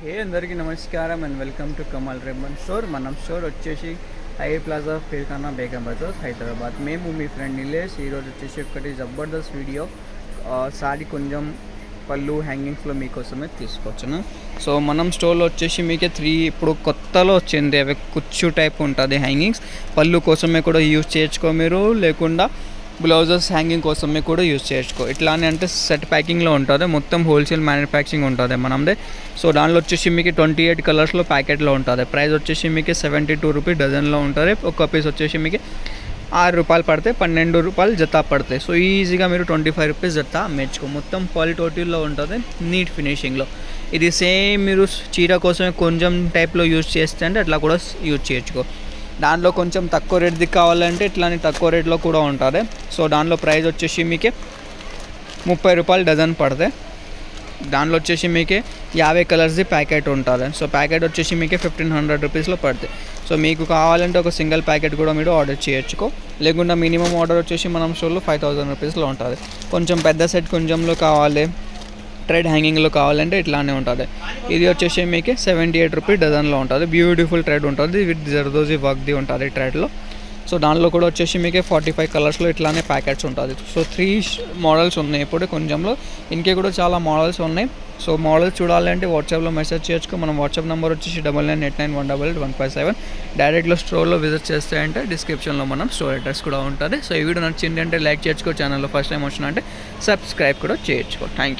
అందరికీ నమస్కారం and welcome to Kamal ribbon store. మనం స్టోర్ వచ్చేసి హై ప్లాజా ఫిర్ఖానా బేగం బజార్ హైదరాబాద్. మేము మీ ఫ్రెండ్ నిలేష్. ఈరోజు వచ్చేసి ఒకటి జబర్దస్త్ వీడియో సారీ కొంచెం పళ్ళు హ్యాంగింగ్స్లో మీకోసమే తీసుకొచ్చాను. సో మనం స్టోర్లో వచ్చేసి మీకే 3 ఇప్పుడు కొత్తలో వచ్చింది, అవి కుచ్చు టైప్ ఉంటుంది హ్యాంగింగ్స్. పళ్ళు కోసమే కూడా యూజ్ చేయొచ్చుకో మీరు, లేకుండా బ్లౌజెస్ హ్యాంగింగ్ కోసమే కూడా యూజ్ చేసుకో. ఇట్లానే అంటే సెట్ ప్యాకింగ్లో ఉంటుంది, మొత్తం హోల్సేల్ మ్యానుఫ్యాక్చరింగ్ ఉంటుంది మనది. సో దానిలో వచ్చేసి మీకు 28 కలర్స్లో ప్యాకెట్లో ఉంటుంది. ప్రైస్ వచ్చేసి మీకు 72 రూపీస్ డజన్లో ఉంటుంది. ఒక పీస్ వచ్చేసి మీకు 6 రూపాయలు పడితే 12 రూపాయలు జత పడతాయి. సో ఈజీగా మీరు 25 రూపీస్ జత అమ్మేసుకో. మొత్తం క్వాలిటీలో ఉంటుంది, నీట్ ఫినిషింగ్లో. ఇది సేమ్ మీరు చీర కోసమే కొంచెం టైప్లో యూజ్ చేస్తే అంటే అట్లా కూడా యూజ్ చేయొచ్చుకో. దాంట్లో కొంచెం తక్కువ రేట్ది కావాలంటే ఇట్లానే తక్కువ రేట్లో కూడా ఉంటుంది. సో దాంట్లో ప్రైస్ వచ్చేసి మీకు 30 రూపాయలు డజన్ పడతాయి. దాంట్లో వచ్చేసి మీకు 50 కలర్స్ది ప్యాకెట్ ఉంటుంది. సో ప్యాకెట్ వచ్చేసి మీకు 1500 రూపీస్లో పడుతుంది. సో మీకు కావాలంటే ఒక సింగిల్ ప్యాకెట్ కూడా మీరు ఆర్డర్ చేయొచ్చుకో, లేకుండా మినిమం ఆర్డర్ వచ్చేసి మనం స్టోర్లో 5000 రూపీస్లో ఉంటుంది. కొంచెం పెద్ద సెట్ కొంచెంలో కావాలి, థ్రెడ్ హ్యాంగింగ్లో కావాలంటే ఇట్లానే ఉంటుంది. ఇది వచ్చేసి మీకు 78 రూపీస్ డజన్లో ఉంటుంది. బ్యూటిఫుల్ థ్రెడ్ ఉంటుంది, విత్ జర్దోజీ వర్క్ది ఉంటుంది థ్రెడ్లో. సో దానిలో కూడా వచ్చేసి మీకు 45 కలర్స్లో ఇట్లానే ప్యాకెట్స్ ఉంటుంది. సో 3 మోడల్స్ ఉన్నాయి ఇప్పుడు కొంచెంలో, ఇంకే కూడా చాలా మోడల్స్ ఉన్నాయి. సో మోడల్స్ చూడాలంటే వాట్సాప్లో మెసేజ్ చేయొచ్చు. మనం వాట్సాప్ నెంబర్ వచ్చేసి 9989188157. డైరెక్ట్లో స్టోర్లో విజిట్ చేస్తే అంటే డిస్క్రిప్షన్లో మనం స్టోర్ అడ్రస్ కూడా ఉంటుంది. సో ఈ వీడియో నచ్చింది అంటే లైక్ చేయొచ్చుకో, ఛానల్లో ఫస్ట్ టైం వచ్చినా అంటే సబ్స్క్రైబ్ కూడా చేయొచ్చుకో. Thank you.